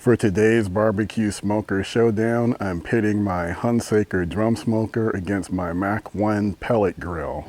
For today's barbecue smoker showdown, I'm pitting my Hunsaker Drum Smoker against my Mach 1 Pellet Grill.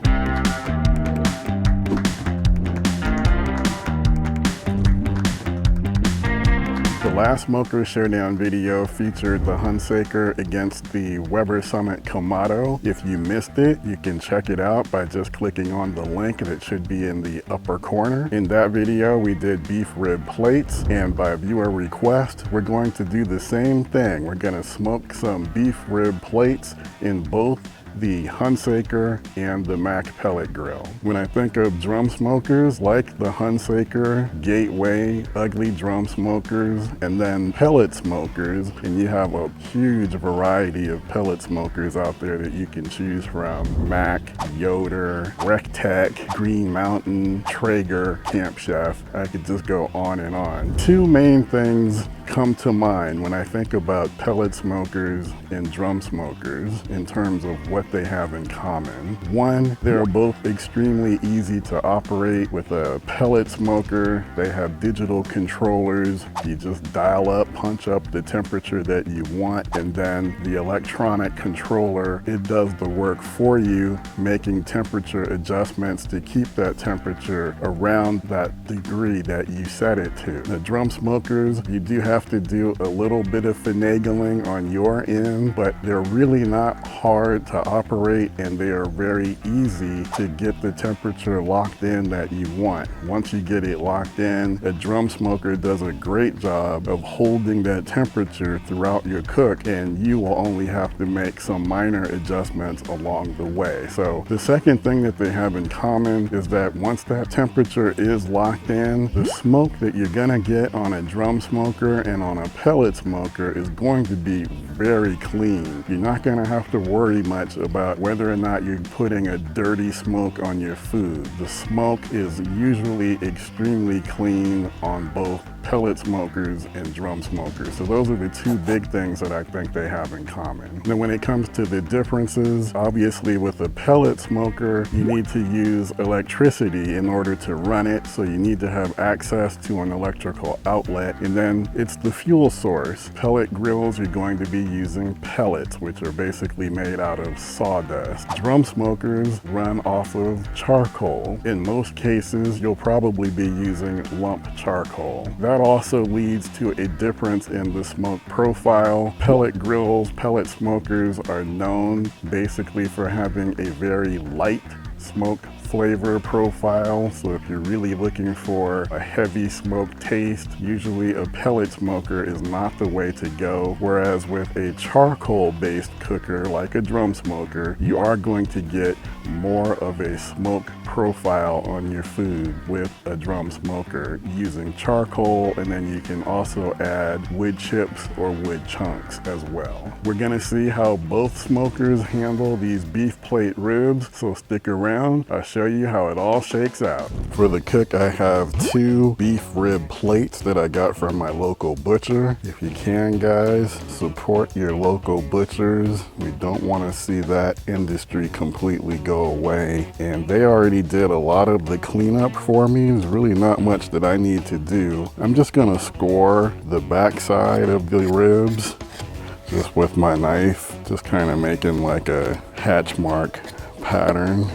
The last smoker showdown video featured the Hunsaker against the Weber Summit Kamado. If you missed it, you can check it out by just clicking on the link that should be in the upper corner. In that video, we did beef rib plates, and by viewer request, we're going to do the same thing. We're gonna smoke some beef rib plates in both the Hunsaker and the Mach Pellet Grill. When I think of drum smokers like the Hunsaker, Gateway, Ugly Drum Smokers, and then pellet smokers, and you have a huge variety of pellet smokers out there that you can choose from. Mach, Yoder, Rectech, Green Mountain, Traeger, Camp Chef. I could just go on and on. Two main things come to mind when I think about pellet smokers and drum smokers in terms of what they have in common. One, they're both extremely easy to operate. With a pellet smoker, they have digital controllers. You just dial up, punch up the temperature that you want, and then the electronic controller, it does the work for you, making temperature adjustments to keep that temperature around that degree that you set it to. The drum smokers, you do have to do a little bit of finagling on your end, but they're really not hard to operate, and they are very easy to get the temperature locked in that you want. Once you get it locked in, a drum smoker does a great job of holding that temperature throughout your cook, and you will only have to make some minor adjustments along the way. So the second thing that they have in common is that once that temperature is locked in, the smoke that you're gonna get on a drum smoker and on a pellet smoker is going to be very clean. You're not gonna have to worry much about whether or not you're putting a dirty smoke on your food. The smoke is usually extremely clean on both pellet smokers and drum smokers. So those are the two big things that I think they have in common. Then when it comes to the differences, obviously with a pellet smoker, you need to use electricity in order to run it. So you need to have access to an electrical outlet. And then it's the fuel source. Pellet grills, you're going to be using pellets, which are basically made out of sawdust. Drum smokers run off of charcoal. In most cases, you'll probably be using lump charcoal. That also leads to a difference in the smoke profile. Pellet grills, pellet smokers are known basically for having a very light smoke flavor profile. So if you're really looking for a heavy smoke taste, usually a pellet smoker is not the way to go. Whereas with a charcoal based cooker like a drum smoker, you are going to get more of a smoke profile on your food with a drum smoker using charcoal, and then you can also add wood chips or wood chunks as well. We're gonna see how both smokers handle these beef plate ribs, so stick around. I'll show you how it all shakes out. For the cook, I have two beef rib plates that I got from my local butcher. If you can, guys, support your local butchers. We don't want to see that industry completely go away. And they already did a lot of the cleanup for me. There's really not much that I need to do. I'm just gonna score the backside of the ribs just with my knife, just kind of making like a hatch mark pattern.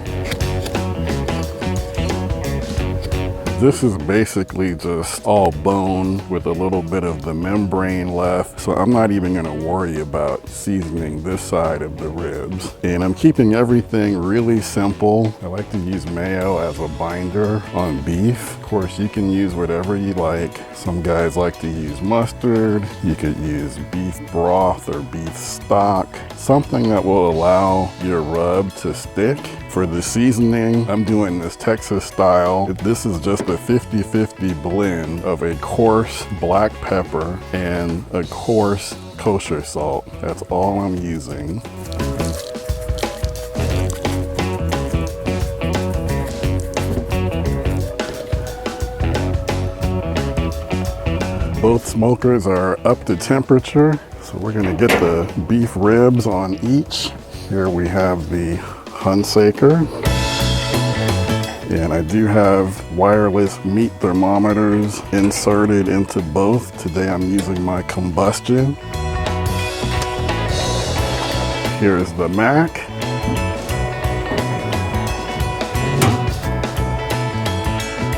This is basically just all bone with a little bit of the membrane left, so I'm not even gonna worry about seasoning this side of the ribs. And I'm keeping everything really simple. I like to use mayo as a binder on beef. Of course, you can use whatever you like. Some guys like to use mustard. You could use beef broth or beef stock, something that will allow your rub to stick. For the seasoning, I'm doing this Texas style. This is just a 50-50 blend of a coarse black pepper and a coarse kosher salt. That's all I'm using. Both smokers are up to temperature, so we're gonna get the beef ribs on each. Here we have the Hunsaker. And I do have wireless meat thermometers inserted into both. Today I'm using my combustion. Here's the Mac.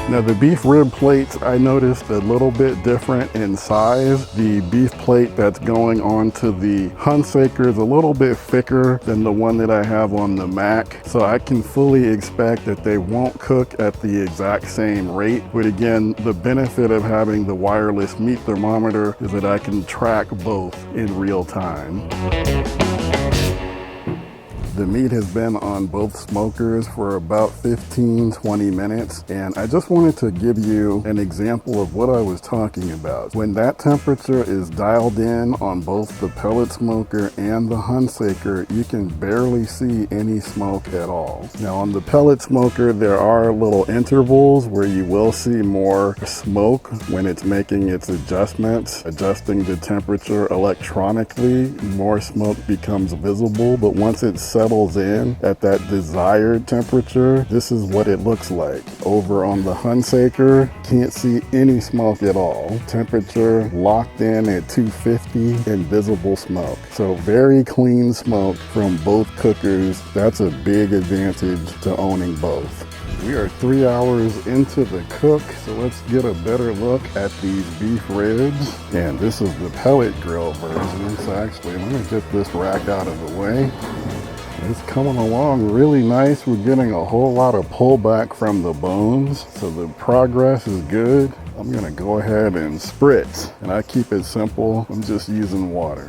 Now the beef rib plates I noticed a little bit different in size. The beef plate that's going onto the Hunsaker is a little bit thicker than the one that I have on the Mac. So I can fully expect that they won't cook at the exact same rate. But again, the benefit of having the wireless meat thermometer is that I can track both in real time. The meat has been on both smokers for about 15-20 minutes, and I just wanted to give you an example of what I was talking about. When that temperature is dialed in on both the pellet smoker and the Hunsaker, you can barely see any smoke at all. Now on the pellet smoker, there are little intervals where you will see more smoke when it's making its adjustments, adjusting the temperature electronically. More smoke becomes visible, but once it's settles in at that desired temperature, this is what it looks like. Over on the Hunsaker, can't see any smoke at all. Temperature locked in at 250, invisible smoke. So very clean smoke from both cookers. That's a big advantage to owning both. We are 3 hours into the cook, so let's get a better look at these beef ribs. And this is the pellet grill version. So actually, let me get this rack out of the way. It's coming along really nice. We're getting a whole lot of pullback from the bones, so the progress is good. I'm gonna go ahead and spritz, and I keep it simple. I'm just using water.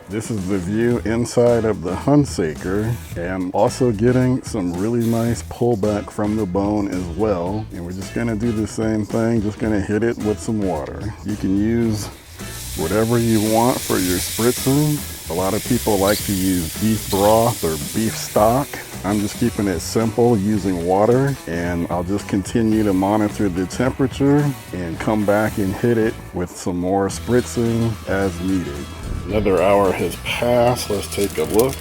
This is the view inside of the Hunsaker, and also getting some really nice pullback from the bone as well. And we're just gonna do the same thing, just gonna hit it with some water. You can use whatever you want for your spritzing. A lot of people like to use beef broth or beef stock. I'm just keeping it simple using water, and I'll just continue to monitor the temperature and come back and hit it with some more spritzing as needed. Another hour has passed. Let's take a look.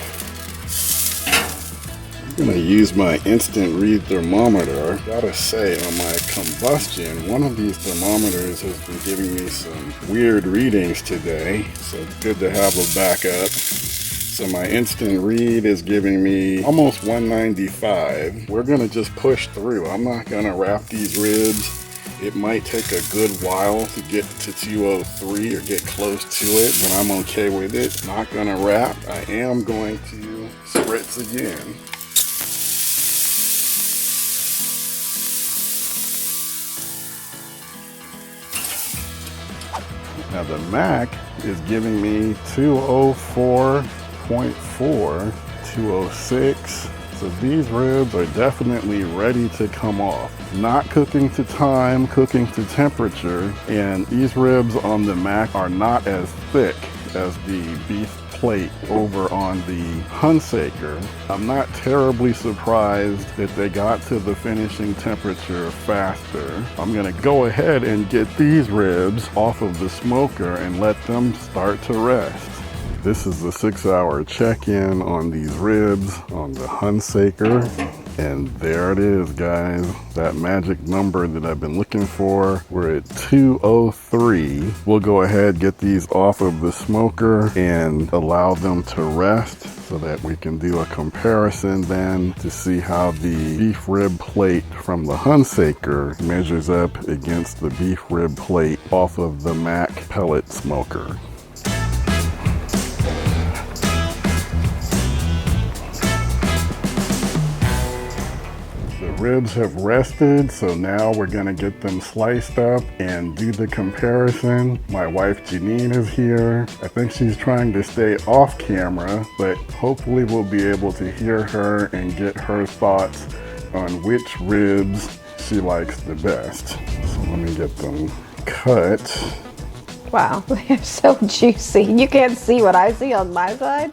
I'm gonna use my instant read thermometer. Gotta say, on my combustion, one of these thermometers has been giving me some weird readings today, so it's good to have a backup. So my instant read is giving me almost 195. We're gonna just push through. I'm not gonna wrap these ribs. It might take a good while to get to 203 or get close to it, but I'm okay with it. Not gonna wrap. I am going to spritz again. Now the Mac is giving me 204.4, 206. So these ribs are definitely ready to come off. Not cooking to time, cooking to temperature. And these ribs on the Mac are not as thick as the beef plate over on the Hunsaker. I'm not terribly surprised that they got to the finishing temperature faster. I'm gonna go ahead and get these ribs off of the smoker and let them start to rest. This is the 6-hour check-in on these ribs on the Hunsaker. And there it is, guys. That magic number that I've been looking for. We're at 203. We'll go ahead, get these off of the smoker and allow them to rest so that we can do a comparison then to see how the beef rib plate from the Hunsaker measures up against the beef rib plate off of the Mac pellet smoker. Ribs have rested, so now we're gonna get them sliced up and do the comparison. My wife Janine is here. I think she's trying to stay off camera, but hopefully we'll be able to hear her and get her thoughts on which ribs she likes the best. So let me get them cut. Wow, they're so juicy. You can't see what I see on my side.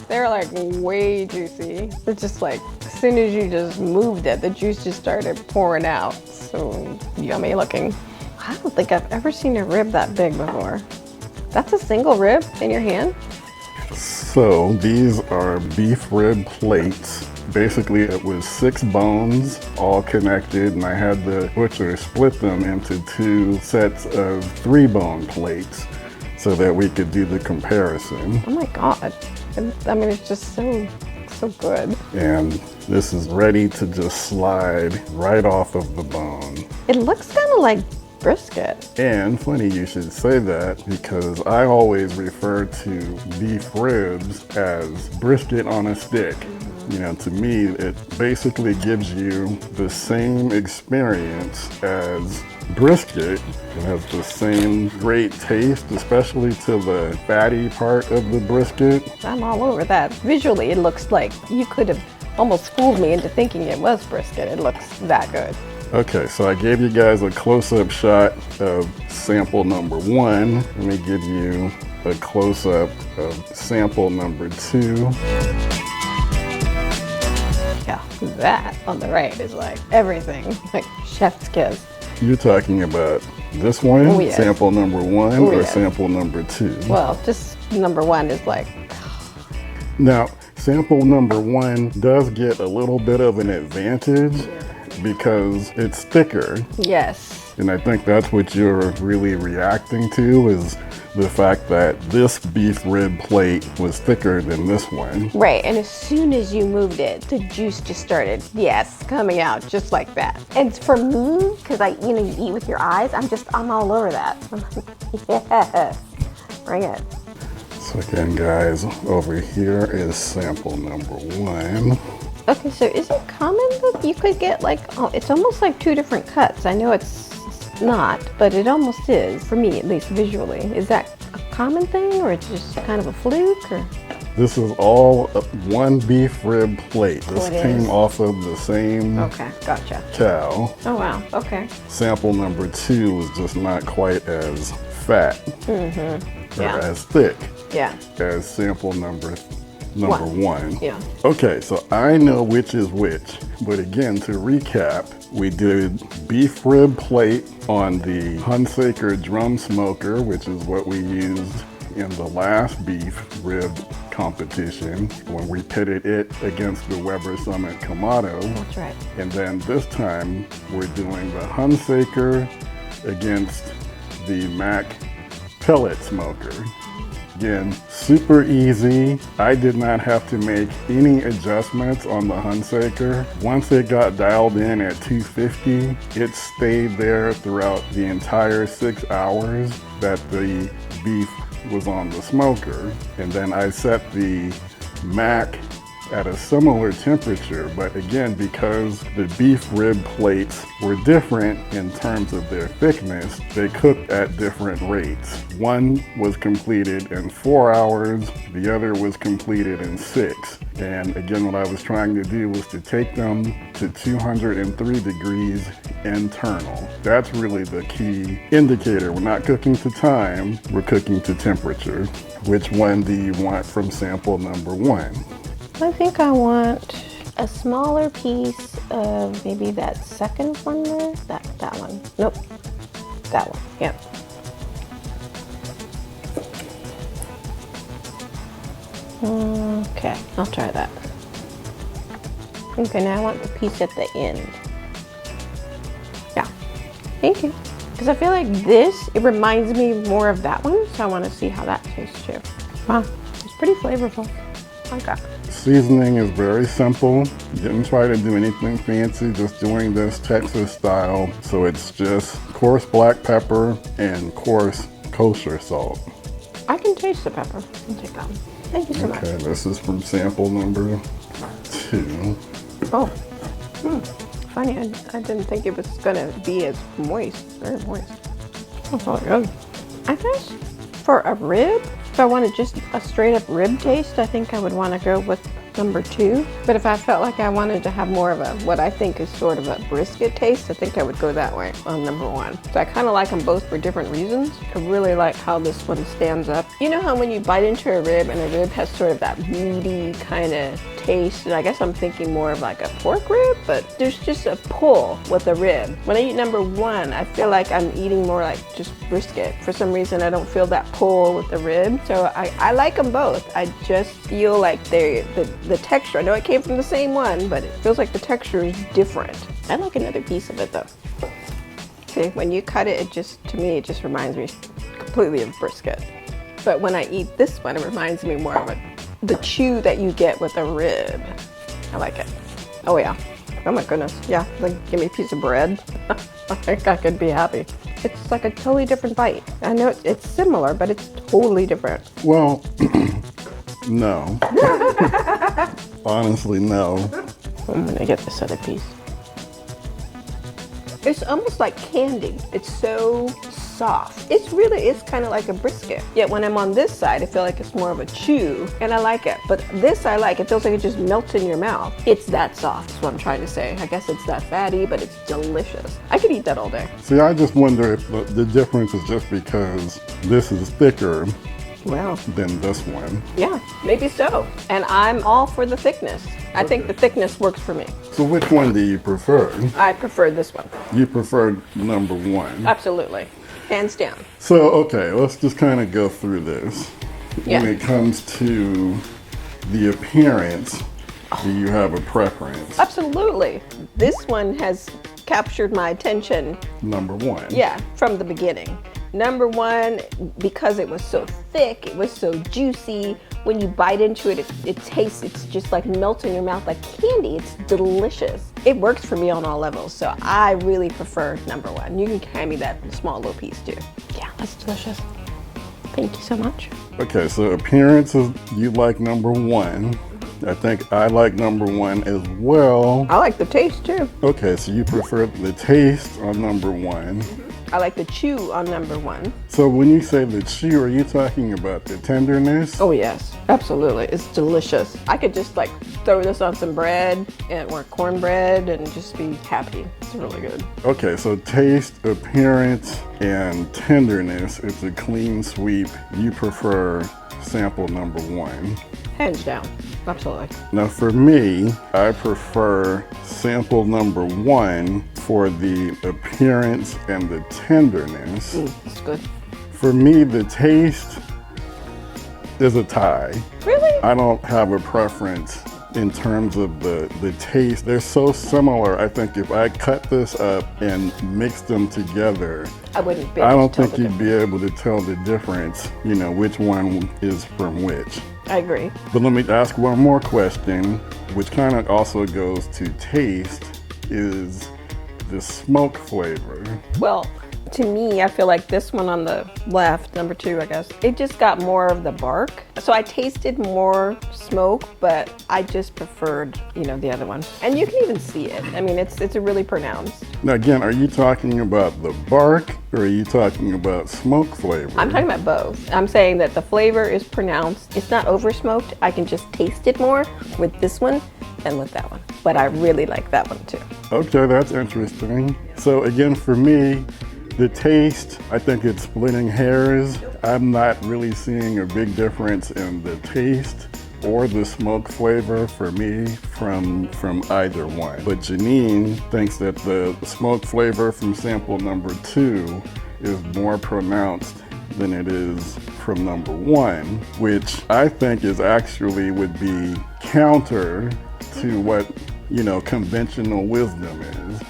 They're like way juicy. They're just like, as soon as you just moved it, the juice just started pouring out. So yummy looking. I don't think I've ever seen a rib that big before. That's a single rib in your hand? So these are beef rib plates. Basically, it was 6 bones all connected, and I had the butcher split them into 2 sets of 3 bone plates so that we could do the comparison. Oh my God. I mean, it's just so good. And this is ready to just slide right off of the bone. It looks kind of like brisket. And funny you should say that, because I always refer to beef ribs as brisket on a stick. You know, to me, it basically gives you the same experience as brisket. It has the same great taste, especially to the fatty part of the brisket. I'm all over that. Visually, it looks like you could have almost fooled me into thinking it was brisket. It looks that good. Okay, so I gave you guys a close-up shot of sample number 1. Let me give you a close-up of sample number 2. Yeah, that on the right is like everything, like chef's kiss. You're talking about this one, Oh, yes. sample number 1, Oh, or yes. sample number 2? Well, just number 1 is like, Now, sample number 1 does get a little bit of an advantage because it's thicker. yes. And I think that's what you're really reacting to, is the fact that this beef rib plate was thicker than this one. Right, and as soon as you moved it, the juice just started, yes, coming out just like that. And for me, because you eat with your eyes, I'm all over that. I'm like, yes, bring it. So again, guys, over here is sample number 1. Okay, so is it common that you could get like, oh, it's almost like 2 different cuts. I know it's not, but it almost is, for me at least visually. Is that a common thing, or it's just kind of a fluke? Or? This is all one beef rib plate. This Oh, it came is? off of the same Okay, gotcha. cow. Oh wow, okay. Sample number 2 was just not quite as fat or Yeah. as thick Yeah, as sample number 1. yeah. Okay, so I know which is which, but again, to recap, we did beef rib plate on the Hunsaker Drum Smoker, which is what we used in the last beef rib competition when we pitted it against the Weber Summit Kamado. That's right. And then this time we're doing the Hunsaker against the Mac Pellet Smoker. Again, super easy. I did not have to make any adjustments on the Hunsaker. Once it got dialed in at 250, it stayed there throughout the entire 6 hours that the beef was on the smoker. And then I set the Mac at a similar temperature, but again, because the beef rib plates were different in terms of their thickness, they cooked at different rates. One was completed in 4 hours, the other was completed in 6. And again, what I was trying to do was to take them to 203 degrees internal. That's really the key indicator. We're not cooking to time, we're cooking to temperature. Which one do you want from sample number 1? I think I want a smaller piece of maybe that second one there. That one. Nope. That one. Yep. Okay, I'll try that. Okay, now I want the piece at the end. Yeah. Thank you. Because I feel like this, it reminds me more of that one, so I want to see how that tastes too. Wow, it's pretty flavorful. Okay. Seasoning is very simple. Didn't try to do anything fancy, just doing this Texas style. So it's just coarse black pepper and coarse kosher salt. I can taste the pepper. I'll take that one. Thank you so much. Okay, this is from sample number 2. Oh, funny. I didn't think it was gonna be as moist. Very moist. That's all good. I guess for a rib, if I wanted just a straight up rib taste, I think I would want to go with number 2. But if I felt like I wanted to have more of a, what I think is sort of a brisket taste, I think I would go that way on number 1. So I kind of like them both for different reasons. I really like how this one stands up. You know how when you bite into a rib and a rib has sort of that meaty kind of taste, and I guess I'm thinking more of like a pork rib, but there's just a pull with the rib. When I eat number one, I feel like I'm eating more like just brisket. For some reason, I don't feel that pull with the rib. So I like them both. I just feel like the texture, I know it came from the same one, but it feels like the texture is different. I like another piece of it though. See, when you cut it, to me, it just reminds me completely of brisket. But when I eat this one, it reminds me more of the chew that you get with a rib. I like it. Oh yeah. Oh my goodness. Yeah, like give me a piece of bread. I think I could be happy. It's like a totally different bite. I know it's similar, but it's totally different. Well, no. Honestly, no. I'm gonna get this other piece. It's almost like candy. It's so soft. It's kind of like a brisket. Yet when I'm on this side, I feel like it's more of a chew, and I like it. But this I like. It feels like it just melts in your mouth. It's that soft, is what I'm trying to say. I guess it's that fatty, but it's delicious. I could eat that all day. See, I just wonder if the difference is just because this is thicker than this one. Yeah, maybe so. And I'm all for the thickness. I think the thickness works for me. So which one do you prefer? I prefer this one. You prefer number one? Absolutely. Hands down. So, okay, let's just kind of go through this. Yeah. When it comes to the appearance, do you have a preference? Absolutely. This one has captured my attention. Number one. Yeah, from the beginning. Number one, because it was so thick, it was so juicy. When you bite into it, it tastes, it's just like melts in your mouth like candy. It's delicious. It works for me on all levels, so I really prefer number one. You can hand me that small little piece too. Yeah, that's delicious. Thank you so much. Okay, so appearances, you like number one. I think I like number one as well. I like the taste too. Okay, so you prefer the taste on number one. I like the chew on number one. So when you say the chew, are you talking about the tenderness? Oh yes, absolutely. It's delicious. I could just like throw this on some bread or cornbread and just be happy. It's really good. Okay, so taste, appearance, and tenderness, it's a clean sweep. You prefer sample number one. Hands down, absolutely. Now for me, I prefer sample number one for the appearance and the tenderness. It's good. For me, the taste is a tie. Really? I don't have a preference in terms of the taste. They're so similar. I think if I cut this up and mix them together, I wouldn't be I able don't to tell think the you'd be able to tell the difference, you know, which one is from which. I agree. But let me ask one more question, which kind of also goes to taste, is the smoke flavor. Well, to me, I feel like this one on the left, number two, I guess, it just got more of the bark. So I tasted more smoke, but I just preferred, you know, the other one. And you can even see it. I mean, it's really pronounced. Now again, are you talking about the bark or are you talking about smoke flavor? I'm talking about both. I'm saying that the flavor is pronounced. It's not over smoked. I can just taste it more with this one than with that one. But I really like that one too. Okay, that's interesting. So again, for me, the taste, I think it's splitting hairs. I'm not really seeing a big difference in the taste or the smoke flavor for me from either one. But Janine thinks that the smoke flavor from sample number two is more pronounced than it is from number one, which I think is actually would be counter to what, you know, conventional wisdom is,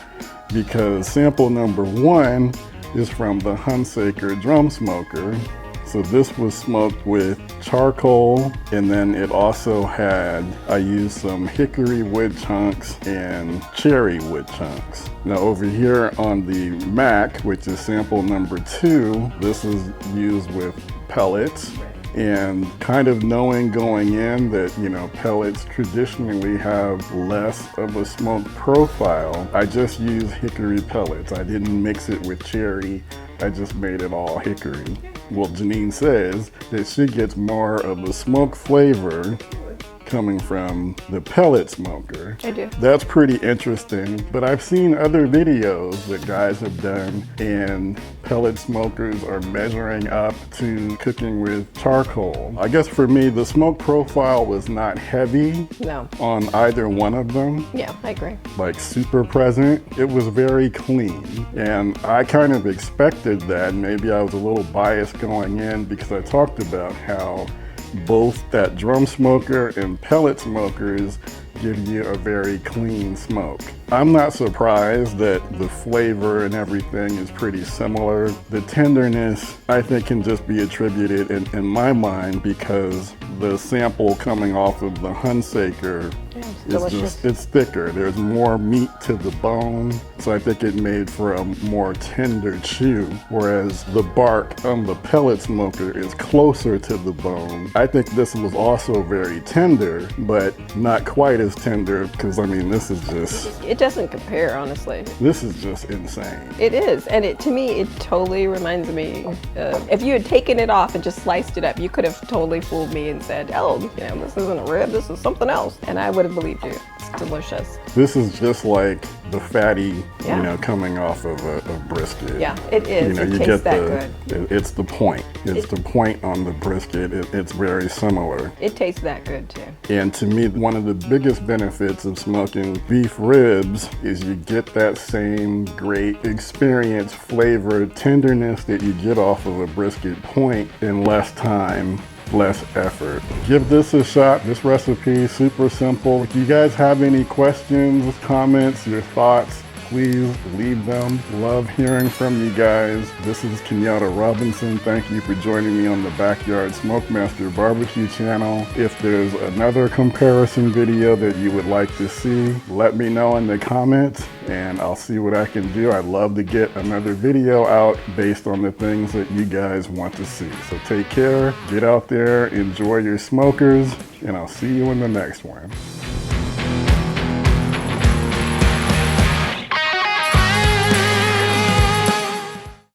because sample number one is from the Hunsaker Drum Smoker. So this was smoked with charcoal, and then it also had, I used some hickory wood chunks and cherry wood chunks. Now over here on the Mac, which is sample number two, this is used with pellets. And kind of knowing going in that, you know, pellets traditionally have less of a smoke profile, I just used hickory pellets. I didn't mix it with cherry. I just made it all hickory. Well, Janine says that she gets more of a smoke flavor coming from the pellet smoker. I do. That's pretty interesting, but I've seen other videos that guys have done, and pellet smokers are measuring up to cooking with charcoal. I guess for me, the smoke profile was not heavy No. on either one of them. Yeah, I agree. Like super present. It was very clean, and I kind of expected that. Maybe I was a little biased going in because I talked about how both that drum smoker and pellet smokers give you a very clean smoke. I'm not surprised that the flavor and everything is pretty similar. The tenderness, I think, can just be attributed in my mind because the sample coming off of the Hunsaker it's thicker. There's more meat to the bone, so I think it made for a more tender chew, whereas the bark on the pellet smoker is closer to the bone. I think this was also very tender, but not quite as tender because, I mean, this is just... It doesn't compare, honestly. This is just insane. It is, and to me, it totally reminds me of, if you had taken it off and just sliced it up, you could have totally fooled me and said, oh, this isn't a rib, this is something else. And I would have believed you. It's delicious. This is just like the fatty, coming off of a brisket. Yeah, it is. It tastes that good. It's the point. It's the point on the brisket. It's very similar. It tastes that good too. And to me, one of the biggest benefits of smoking beef ribs is you get that same great experience, flavor, tenderness that you get off of a brisket point in less time, less effort. Give this a shot. This recipe is super simple. If you guys have any questions, comments, your thoughts, please leave them. Love hearing from you guys. This is Kenyatta Robinson. Thank you for joining me on the Backyard Smokemaster Barbecue channel. If there's another comparison video that you would like to see, let me know in the comments and I'll see what I can do. I'd love to get another video out based on the things that you guys want to see. So take care, get out there, enjoy your smokers, and I'll see you in the next one.